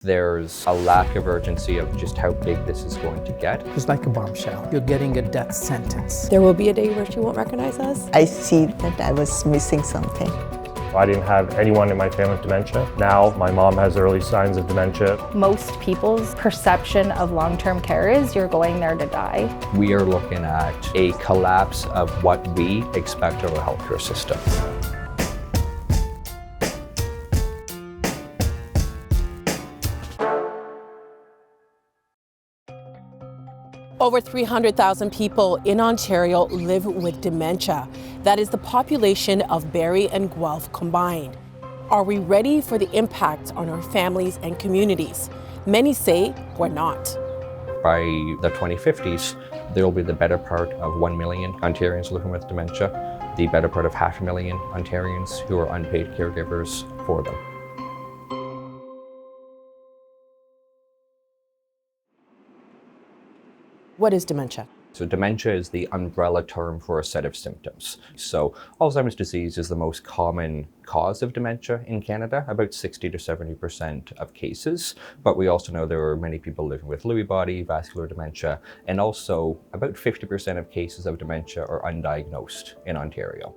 There's a lack of urgency of just how big this is going to get. It's like a bombshell. You're getting a death sentence. There will be a day where she won't recognize us. I see that I was missing something. I didn't have anyone in my family with dementia. Now my mom has early signs of dementia. Most people's perception of long-term care is you're going there to die. We are looking at a collapse of what we expect of our healthcare system. Over 300,000 people in Ontario live with dementia. That is the population of Barrie and Guelph combined. Are we ready for the impact on our families and communities? Many say we're not. By the 2050s, there will be the better part of 1 million Ontarians living with dementia, the better part of 500,000 Ontarians who are unpaid caregivers for them. What is dementia? So dementia is the umbrella term for a set of symptoms. So Alzheimer's disease is the most common cause of dementia in Canada, about 60 to 70% of cases. But we also know there are many people living with Lewy body, vascular dementia, and also about 50% of cases of dementia are undiagnosed in Ontario.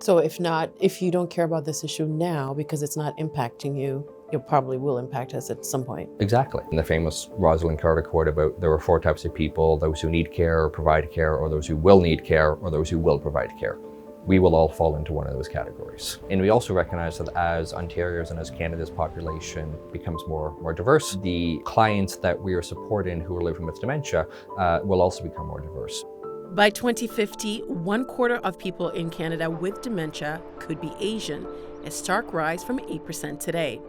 So if you don't care about this issue now because it's not impacting you, it probably will impact us at some point. Exactly. And the famous Rosalind Carter quote about there are 4 types of people: those who need care or provide care, or those who will need care, or those who will provide care. We will all fall into one of those categories. And we also recognize that as Ontario's and as Canada's population becomes more diverse, the clients that we are supporting who are living with dementia will also become more diverse. By 2050, 1/4 of people in Canada with dementia could be Asian, a stark rise from 8% today.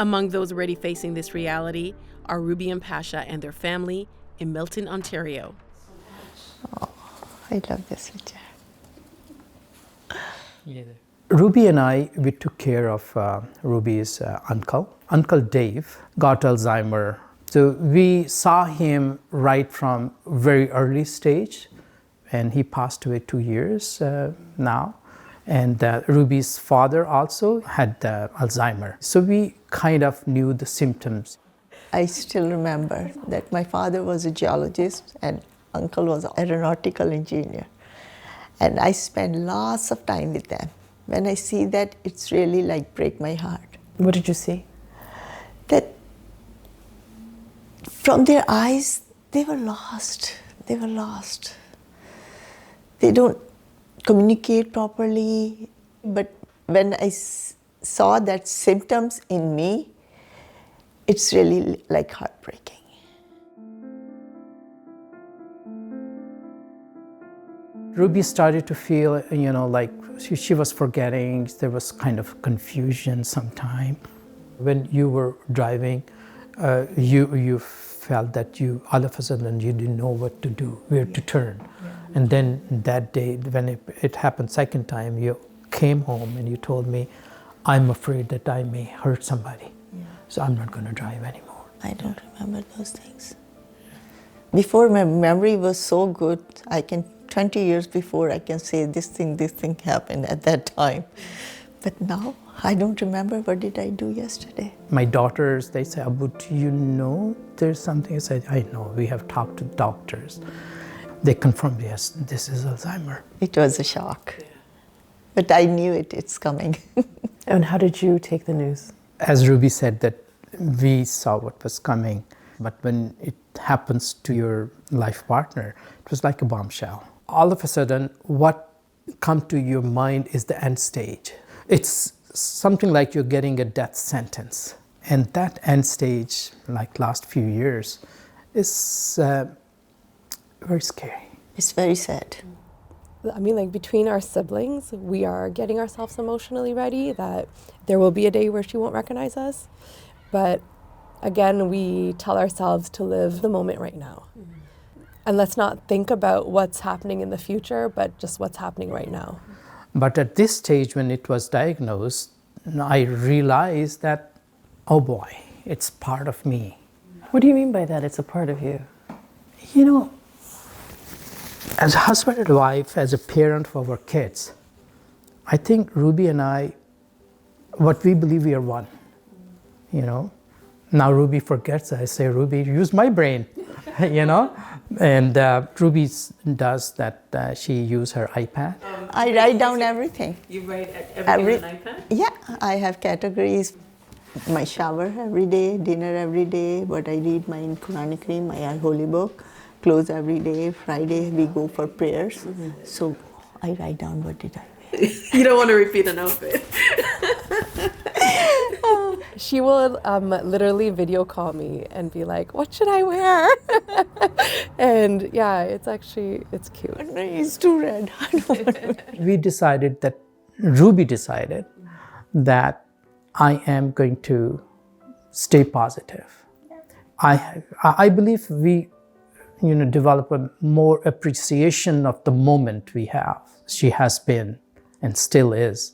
Among those already facing this reality are Ruby and Pasha and their family in Milton, Ontario. Oh, I love this picture. Ruby and I, we took care of Ruby's uncle. Uncle Dave got Alzheimer. So we saw him right from very early stage, and he passed away 2 years now. And Ruby's father also had Alzheimer. So we kind of knew the symptoms. I still remember that my father was a geologist and uncle was an aeronautical engineer. And I spent lots of time with them. When I see that, it's really like break my heart. What did you see? That from their eyes, they were lost. They were lost. They don't communicate properly, but when I saw that symptoms in me, it's really like heartbreaking. Ruby started to feel, like she was forgetting. There was kind of confusion sometime. When you were driving, you felt that you all of a sudden you didn't know what to do, where to turn. And then that day, when it happened second time, you came home and you told me, I'm afraid that I may hurt somebody. So I'm not going to drive anymore. I don't remember those things. Before, my memory was so good, 20 years before, I can say this thing happened at that time. But now, I don't remember what did I do yesterday. My daughters, they say, Abu, do you know there's something? I said, I know, we have talked to doctors. They confirmed, yes, this is Alzheimer. It was a shock. But I knew it's coming. And how did you take the news? As Ruby said, that we saw what was coming, but when it happens to your life partner, it was like a bombshell. All of a sudden, what comes to your mind is the end stage. It's something like you're getting a death sentence. And that end stage, like last few years, is very scary. It's very sad. I mean, like between our siblings, we are getting ourselves emotionally ready that there will be a day where she won't recognize us. But again, we tell ourselves to live the moment right now. And let's not think about what's happening in the future, but just what's happening right now. But at this stage, when it was diagnosed, I realized that, oh boy, it's part of me. What do you mean by that? It's a part of you. As a husband and wife, as a parent for our kids, I think Ruby and I, what we believe we are one. you know. Now Ruby forgets. I say, Ruby, use my brain, you know. And Ruby does that. She uses her iPad. I write down everything. You write everything on an iPad? Yeah, I have categories. My shower every day, dinner every day, what I read, my Quranic Kareem, my holy book, clothes every day. Friday we go for prayers. So I write down what did I wear. You don't want to repeat an outfit. She will literally video call me and be like, "What should I wear?" And yeah, it's cute. It's too red. I don't want to wear. Ruby decided that I am going to stay positive. I believe we, develop a more appreciation of the moment we have. She has been and still is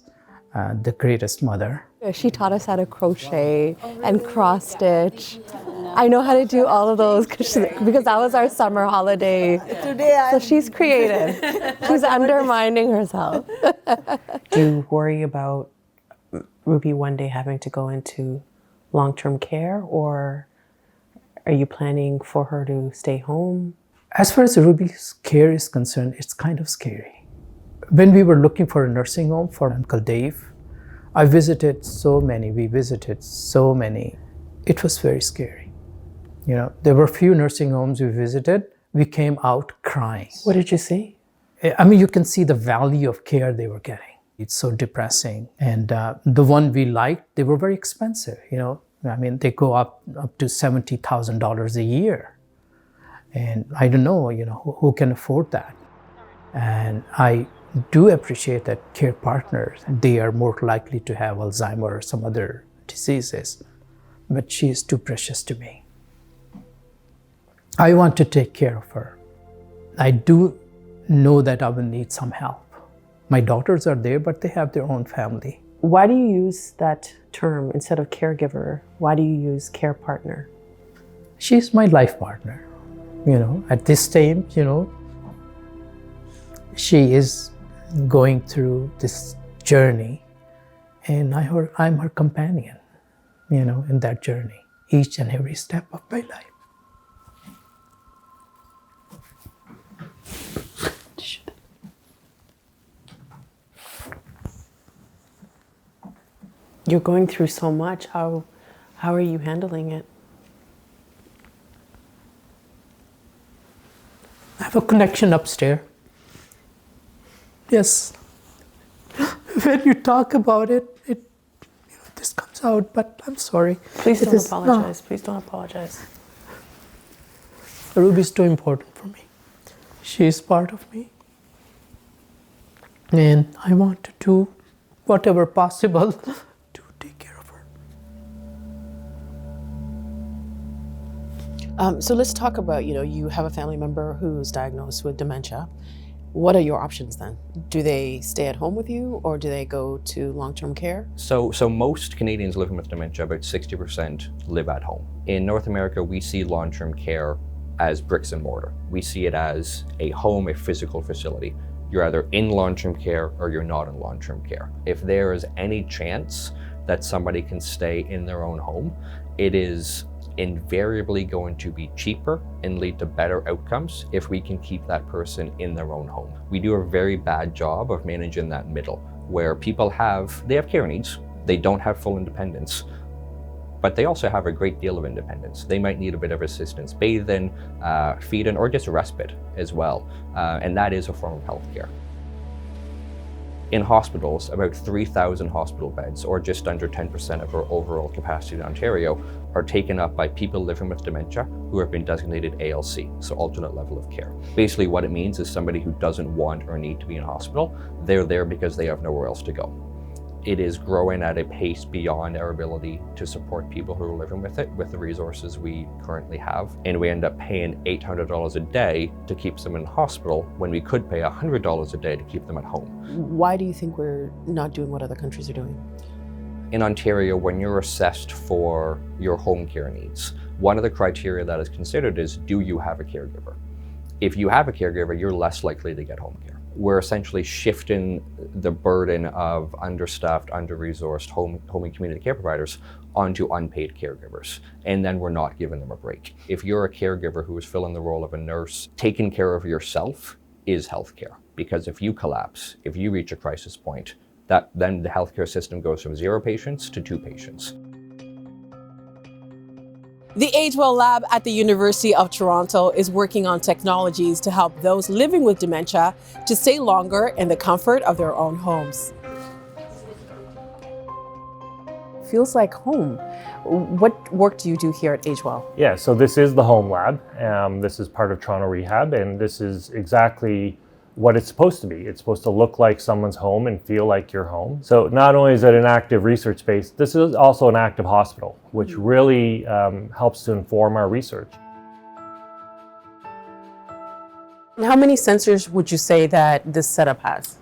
the greatest mother. She taught us how to crochet and cross stitch. I know how to do all of those because that was our summer holiday. So she's creative. She's undermining herself. Do you worry about Ruby one day having to go into long-term care, or are you planning for her to stay home? As far as Ruby's care is concerned, it's kind of scary. When we were looking for a nursing home for Uncle Dave, we visited so many. It was very scary. There were a few nursing homes we visited. We came out crying. What did you see? I mean, you can see the value of care they were getting. It's so depressing. And the one we liked, they were very expensive, I mean, they go up to $70,000 a year. And I don't know, who can afford that? And I do appreciate that care partners, they are more likely to have Alzheimer's or some other diseases. But she is too precious to me. I want to take care of her. I do know that I will need some help. My daughters are there, but they have their own family. Why do you use that term instead of caregiver? Why do you use care partner? She's my life partner. At this time, she is going through this journey, and I'm her companion, in that journey, each and every step of my life. You're going through so much. How are you handling it? I have a connection upstairs. Yes. When you talk about it, this comes out, but I'm sorry. Please don't apologize. Please don't apologize. Ruby is too important for me. She is part of me. And I want to do whatever possible to take care of her. So let's talk about, you have a family member who's diagnosed with dementia. What are your options then? Do they stay at home with you, or do they go to long-term care? So most Canadians living with dementia, about 60%, live at home. In North America, we see long-term care as bricks and mortar. We see it as a home, a physical facility. You're either in long-term care or you're not in long-term care. If there is any chance that somebody can stay in their own home, it is invariably going to be cheaper and lead to better outcomes if we can keep that person in their own home. We do a very bad job of managing that middle, where people have care needs, they don't have full independence, but they also have a great deal of independence. They might need a bit of assistance, bathing, feeding, or just respite as well, and that is a form of healthcare. In hospitals, about 3,000 hospital beds, or just under 10% of our overall capacity in Ontario, are taken up by people living with dementia who have been designated ALC, so alternate level of care. Basically what it means is somebody who doesn't want or need to be in hospital, they're there because they have nowhere else to go. It is growing at a pace beyond our ability to support people who are living with it with the resources we currently have. And we end up paying $800 a day to keep them in hospital when we could pay $100 a day to keep them at home. Why do you think we're not doing what other countries are doing? In Ontario, when you're assessed for your home care needs, one of the criteria that is considered is, do you have a caregiver? If you have a caregiver, you're less likely to get home care. we're essentially shifting the burden of understaffed, under-resourced home and community care providers onto unpaid caregivers, and then we're not giving them a break. If you're a caregiver who is filling the role of a nurse, taking care of yourself is healthcare. Because if you collapse, if you reach a crisis point, then the healthcare system goes from 0 patients to 2 patients. The AgeWell Lab at the University of Toronto is working on technologies to help those living with dementia to stay longer in the comfort of their own homes. Feels like home. What work do you do here at AgeWell? Yeah, so this is the home lab. This is part of Toronto Rehab, and this is exactly what it's supposed to be. It's supposed to look like someone's home and feel like your home. So not only is it an active research space, this is also an active hospital, which really helps to inform our research. How many sensors would you say that this setup has?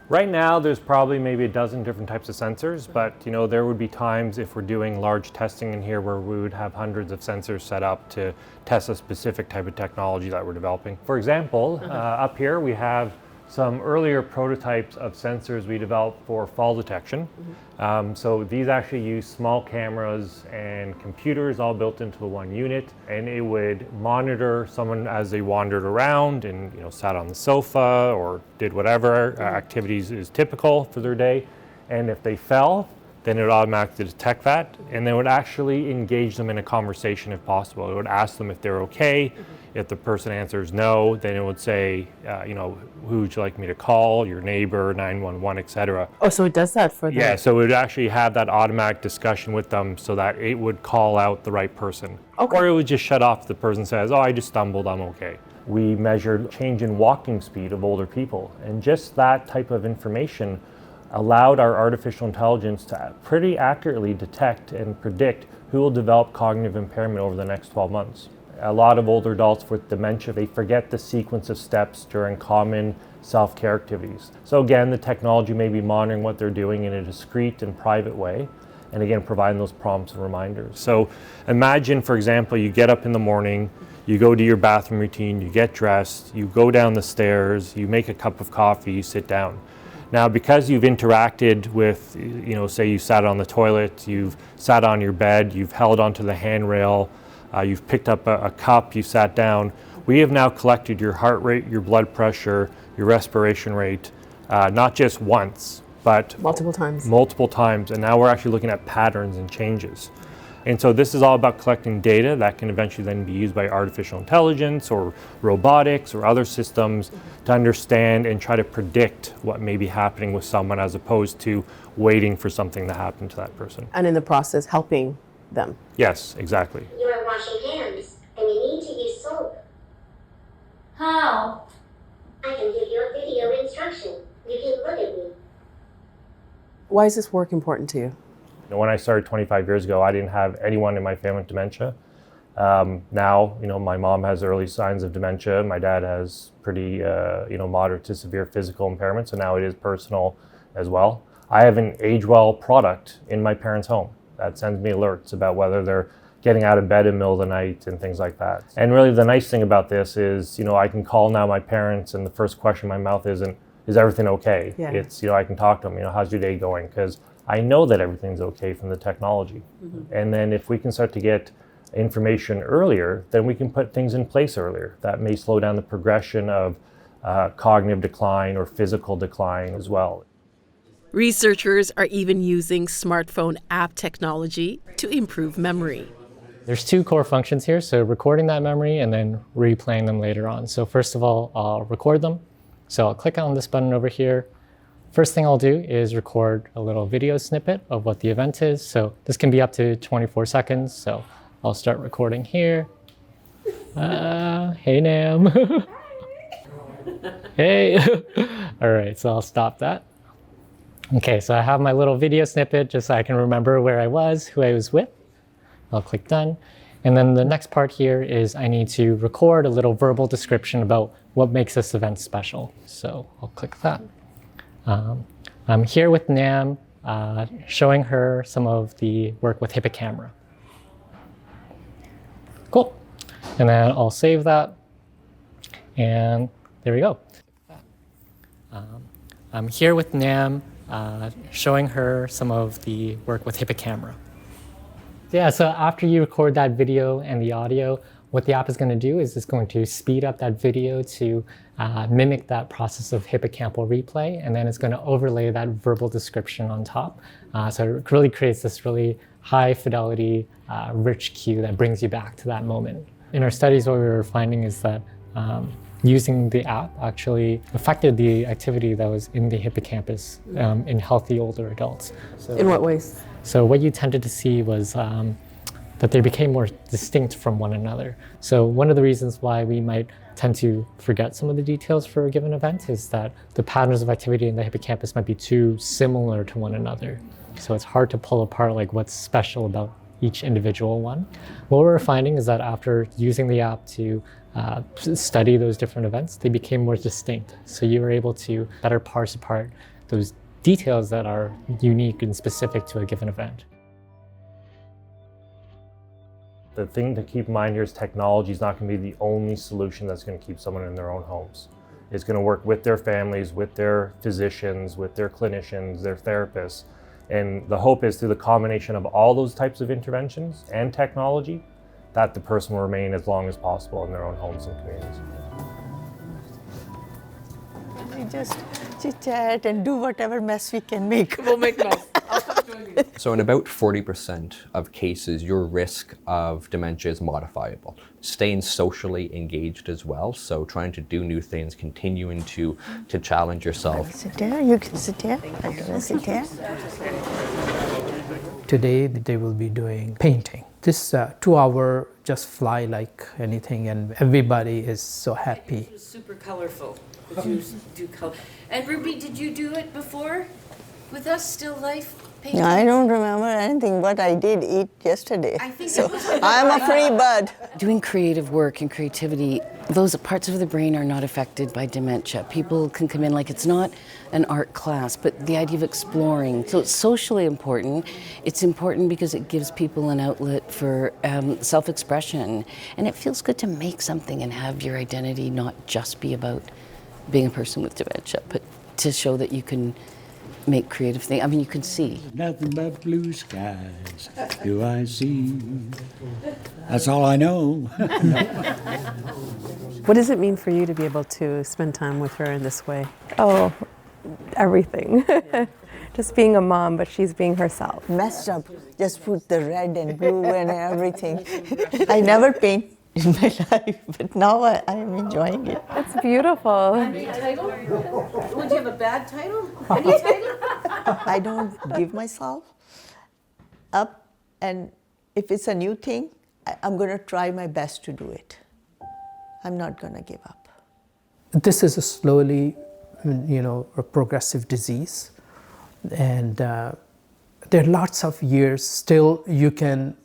Right now, there's probably maybe a dozen different types of sensors, but there would be times if we're doing large testing in here where we would have hundreds of sensors set up to test a specific type of technology that we're developing. For example, up here we have some earlier prototypes of sensors we developed for fall detection. So these actually use small cameras and computers all built into the one unit, and it would monitor someone as they wandered around and sat on the sofa or did whatever activities is typical for their day. And if they fell, then it would automatically detect that, and then it would actually engage them in a conversation if possible. It would ask them if they're okay. If the person answers no, then it would say, who would you like me to call, your neighbor, 911, etc. Oh, so it does that for them? Yeah, so it would actually have that automatic discussion with them so that it would call out the right person. Okay. Or it would just shut off if the person says, oh, I just stumbled, I'm okay. We measured change in walking speed of older people, and just that type of information allowed our artificial intelligence to pretty accurately detect and predict who will develop cognitive impairment over the next 12 months. A lot of older adults with dementia, they forget the sequence of steps during common self-care activities. So again, the technology may be monitoring what they're doing in a discreet and private way, and again, providing those prompts and reminders. So imagine, for example, you get up in the morning, you go to your bathroom routine, you get dressed, you go down the stairs, you make a cup of coffee, you sit down. Now, because you've interacted with, say you sat on the toilet, you've sat on your bed, you've held onto the handrail, you've picked up a cup, you sat down, we have now collected your heart rate, your blood pressure, your respiration rate, not just once, but multiple times. Multiple times, and now we're actually looking at patterns and changes. And so this is all about collecting data that can eventually then be used by artificial intelligence or robotics or other systems to understand and try to predict what may be happening with someone as opposed to waiting for something to happen to that person. And in the process, helping them. Yes, exactly. You are washing hands and you need to use soap. How? I can give you a video instruction. You can look at me. Why is this work important to you? When I started 25 years ago, I didn't have anyone in my family with dementia. Now, my mom has early signs of dementia. My dad has pretty, moderate to severe physical impairment. So now it is personal as well. I have an AgeWell product in my parents' home that sends me alerts about whether they're getting out of bed in the middle of the night and things like that. And really the nice thing about this is, I can call now my parents and the first question in my mouth isn't, is everything okay? Yeah. It's, I can talk to them, how's your day going? Because I know that everything's okay from the technology. Mm-hmm. And then if we can start to get information earlier, then we can put things in place earlier. That may slow down the progression of cognitive decline or physical decline as well. Researchers are even using smartphone app technology to improve memory. There's 2 core functions here, so recording that memory and then replaying them later on. So first of all, I'll record them. So I'll click on this button over here. First thing I'll do is record a little video snippet of what the event is. So this can be up to 24 seconds. So I'll start recording here. Hey, Nam. Hey. All right, so I'll stop that. Okay, so I have my little video snippet just so I can remember where I was, who I was with. I'll click done. And then the next part here is I need to record a little verbal description about what makes this event special. So I'll click that. I'm here with Nam, showing her some of the work with HippoCamera. Cool. And then I'll save that. And there we go. I'm here with Nam, showing her some of the work with Hippocamera. Yeah, so after you record that video and the audio, what the app is going to do is it's going to speed up that video to mimic that process of hippocampal replay, and then it's going to overlay that verbal description on top. So it really creates this really high fidelity, rich cue that brings you back to that moment. In our studies, what we were finding is that using the app actually affected the activity that was in the hippocampus in healthy older adults. So, In what ways? So what you tended to see was that they became more distinct from one another. So one of the reasons why we might tend to forget some of the details for a given event is that the patterns of activity in the hippocampus might be too similar to one another. So it's hard to pull apart like what's special about each individual one. What we're finding is that after using the app to study those different events, they became more distinct. So you were able to better parse apart those details that are unique and specific to a given event. The thing to keep in mind here is technology is not going to be the only solution that's going to keep someone in their own homes. It's going to work with their families, with their physicians, with their clinicians, their therapists. And the hope is through the combination of all those types of interventions and technology that the person will remain as long as possible in their own homes and communities. We just chit-chat and do whatever mess we can make. We'll make mess. I'll come join you. So in about 40% of cases, your risk of dementia is modifiable. Staying socially engaged as well, so trying to do new things, continuing to challenge yourself. Sit there, you can sit there. I'm gonna sit there. Today they will be doing painting. This 2 hour just fly like anything, and everybody is so happy. It was super colorful. Did you do color? And Ruby, did you do it before with us, still life painting? No, I don't remember anything, but I did eat yesterday. I think So it was I'm a free bird. Doing creative work and creativity, those parts of the brain are not affected by dementia. People can come in like it's not an art class, but the idea of exploring. So it's socially important. It's important because it gives people an outlet for self-expression. And it feels good to make something and have your identity not just be about being a person with dementia, but to show that you can make creative things. I mean, you can see. Nothing but blue skies do I see. That's all I know. What does it mean for you to be able to spend time with her in this way? Oh, everything. Just being a mom, but she's being herself. Messed up. Just put the red and blue and everything. I never paint in my life, but now I am enjoying it. It's beautiful. Any title? Would you have a bad title? Any title? I don't give myself up, and if it's a new thing, I'm going to try my best to do it. I'm not going to give up. This is a slowly, a progressive disease, and there are lots of years still you can.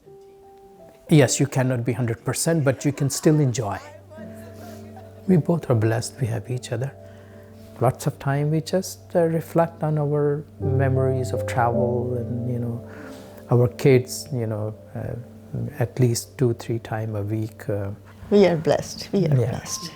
Yes, you cannot be 100%, but you can still enjoy. We both are blessed, we have each other. Lots of time we just reflect on our memories of travel and, our kids, at least 2-3 times a week. We are blessed, we are blessed.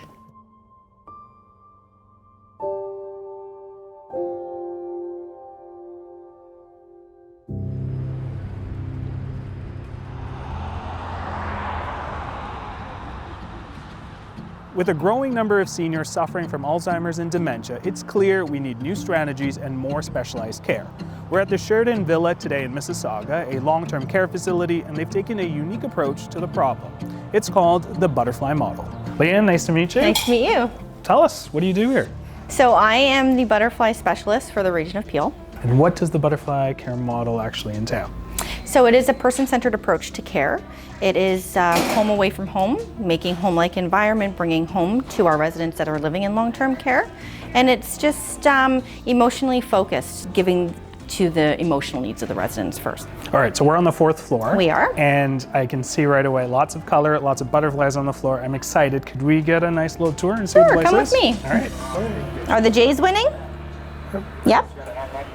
With a growing number of seniors suffering from Alzheimer's and dementia, it's clear we need new strategies and more specialized care. We're at the Sheridan Villa today in Mississauga, a long-term care facility, and they've taken a unique approach to the problem. It's called the Butterfly Model. Leanne, nice to meet you. Nice to meet you. Tell us, what do you do here? So I am the butterfly specialist for the region of Peel. And what does the Butterfly Care Model actually entail? So it is a person-centered approach to care. It is home away from home, making home-like environment, bringing home to our residents that are living in long-term care. And it's just emotionally focused, giving to the emotional needs of the residents first. All right, so we're on the 4th floor. We are. And I can see right away lots of color, lots of butterflies on the floor. I'm excited. Could we get a nice little tour and see what the place come is? with me. All right. Are the Jays winning? Yep.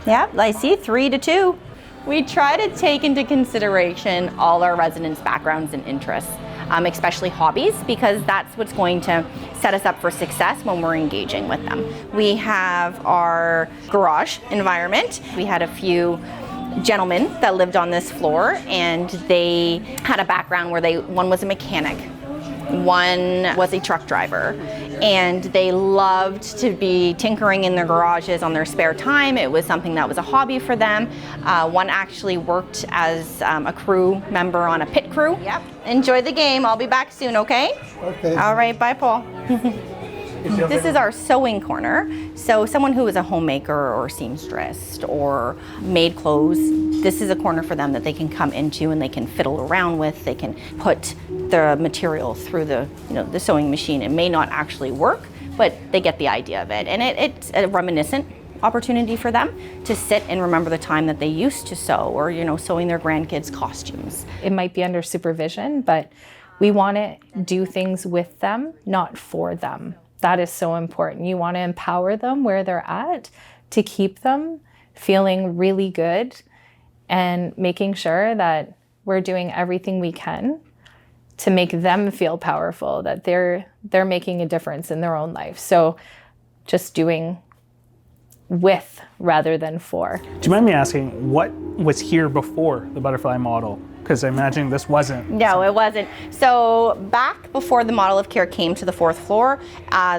Yep, I see 3-2. We try to take into consideration all our residents' backgrounds and interests. especially hobbies, because that's what's going to set us up for success when we're engaging with them. We have our garage environment. We had a few gentlemen that lived on this floor, and they had a background where one was a mechanic, one was a truck driver, and they loved to be tinkering in their garages on their spare time. It was something that was a hobby for them. One actually worked as a crew member on a pit crew. Yep. Enjoy the game. I'll be back soon, okay? Okay. All right, bye, Paul. This is our sewing corner. So someone who is a homemaker or seamstress or made clothes, this is a corner for them that they can come into and they can fiddle around with. They can put the material through the sewing machine. It may not actually work, but they get the idea of it. And it's a reminiscent opportunity for them to sit and remember the time that they used to sew, or sewing their grandkids' costumes. It might be under supervision, but we want to do things with them, not for them. That is so important. You want to empower them where they're at to keep them feeling really good and making sure that we're doing everything we can to make them feel powerful, that they're making a difference in their own life. So just doing with rather than for. Do you mind me asking what was here before the butterfly model? Because I imagine this wasn't. No, it wasn't. So back before the model of care came to the 4th floor,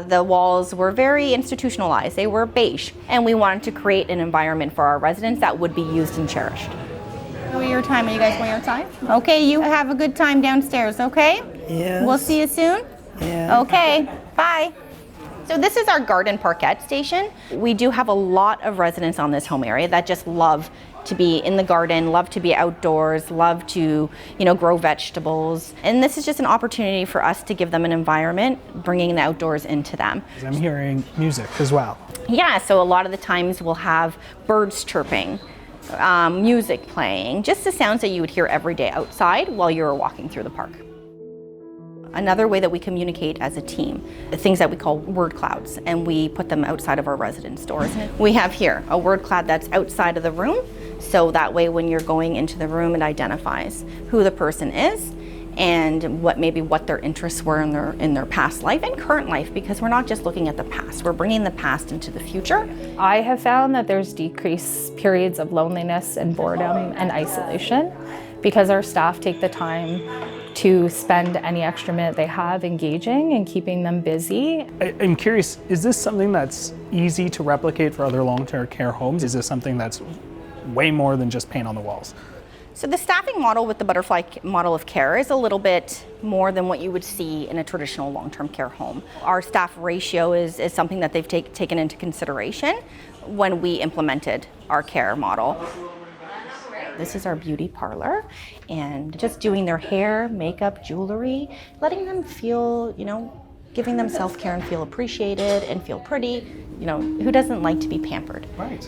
the walls were very institutionalized. They were beige. And we wanted to create an environment for our residents that would be used and cherished. Enjoy your time. Are you guys going outside? Okay, you have a good time downstairs, okay? Yes. We'll see you soon? Yeah. Okay, bye. So this is our garden parquet station. We do have a lot of residents on this home area that just love to be in the garden, love to be outdoors, love to, grow vegetables. And this is just an opportunity for us to give them an environment, bringing the outdoors into them. I'm hearing music as well. Yeah, so a lot of the times we'll have birds chirping, music playing, just the sounds that you would hear every day outside while you're walking through the park. Another way that we communicate as a team, the things that we call word clouds, and we put them outside of our residence doors. We have here a word cloud that's outside of the room, so that way when you're going into the room, it identifies who the person is and what their interests were in their past life and current life, because we're not just looking at the past, we're bringing the past into the future. I have found that there's decreased periods of loneliness and boredom and isolation because our staff take the time to spend any extra minute they have engaging and keeping them busy. I'm curious, is this something that's easy to replicate for other long-term care homes? Is this something that's way more than just paint on the walls? So the staffing model with the butterfly model of care is a little bit more than what you would see in a traditional long-term care home. Our staff ratio is something that they've taken into consideration when we implemented our care model. This is our beauty parlor, and just doing their hair, makeup, jewelry, letting them feel, giving them self-care and feel appreciated and feel pretty. Who doesn't like to be pampered? Right.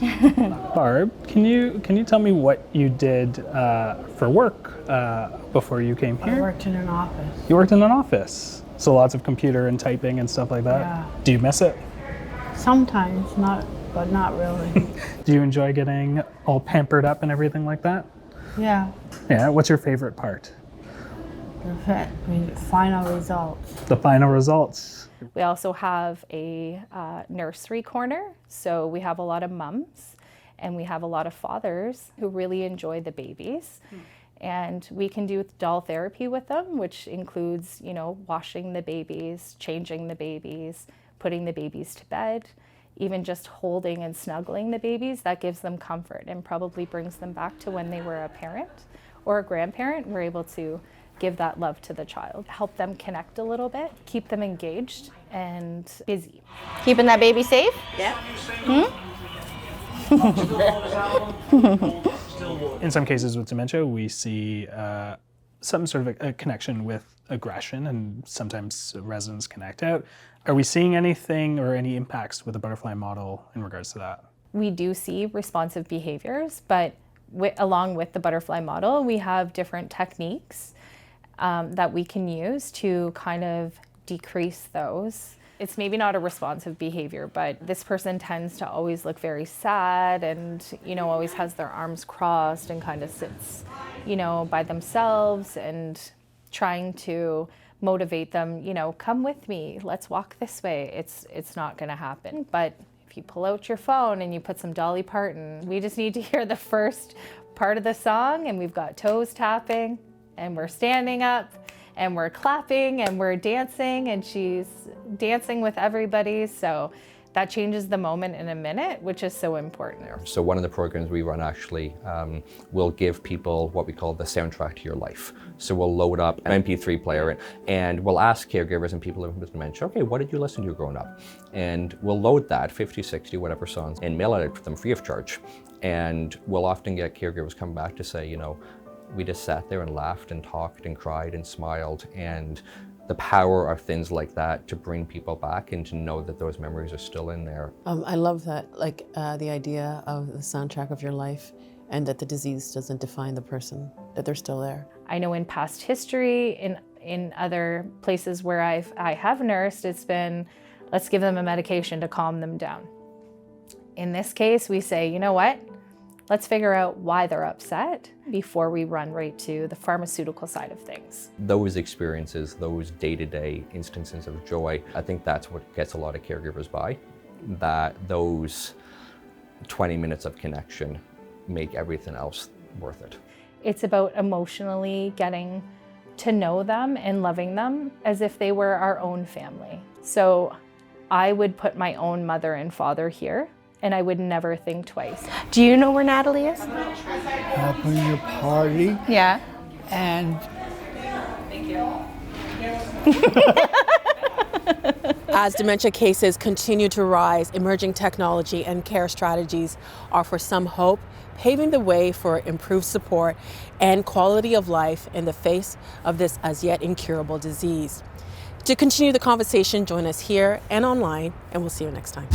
Barb, can you tell me what you did for work before you came here? I worked in an office. You worked in an office, so lots of computer and typing and stuff like that. Yeah. Do you miss it? Sometimes, but not really. Do you enjoy getting all pampered up and everything like that? Yeah. Yeah. What's your favorite part? The final results. The final results. We also have a nursery corner, so we have a lot of mums and we have a lot of fathers who really enjoy the babies. And we can do doll therapy with them, which includes, washing the babies, changing the babies, putting the babies to bed, even just holding and snuggling the babies. That gives them comfort and probably brings them back to when they were a parent or a grandparent. We're able to give that love to the child, help them connect a little bit, keep them engaged and busy. Keeping that baby safe? Yeah. In some cases with dementia, we see some sort of a connection with aggression, and sometimes residents can act out. Are we seeing anything or any impacts with the butterfly model in regards to that? We do see responsive behaviors, but along with the butterfly model, we have different techniques that we can use to kind of decrease those. It's maybe not a responsive behavior, but this person tends to always look very sad and, always has their arms crossed and kind of sits, by themselves. And trying to motivate them, you know, come with me, let's walk this way. It's not going to happen. But if you pull out your phone and you put some Dolly Parton, we just need to hear the first part of the song, and we've got toes tapping, and we're standing up, and we're clapping, and we're dancing, and she's dancing with everybody. So that changes the moment in a minute, which is so important. So one of the programs we run actually will give people what we call the soundtrack to your life. So we'll load up an MP3 player and we'll ask caregivers and people living with dementia, okay, what did you listen to growing up? And we'll load that 50, 60, whatever songs and mail it out to them free of charge. And we'll often get caregivers come back to say, you know, we just sat there and laughed and talked and cried and smiled, and the power of things like that to bring people back and to know that those memories are still in there. I love that, like the idea of the soundtrack of your life, and that the disease doesn't define the person, that they're still there. I know in past history, in other places where I have nursed, it's been, let's give them a medication to calm them down. In this case, we say, you know what? Let's figure out why they're upset before we run right to the pharmaceutical side of things. Those experiences, those day-to-day instances of joy, I think that's what gets a lot of caregivers by, that those 20 minutes of connection make everything else worth it. It's about emotionally getting to know them and loving them as if they were our own family. So I would put my own mother and father here, and I would never think twice. Do you know where Natalie is? Helping your party. Yeah. And As dementia cases continue to rise, emerging technology and care strategies offer some hope, paving the way for improved support and quality of life in the face of this as yet incurable disease. To continue the conversation, join us here and online, and we'll see you next time.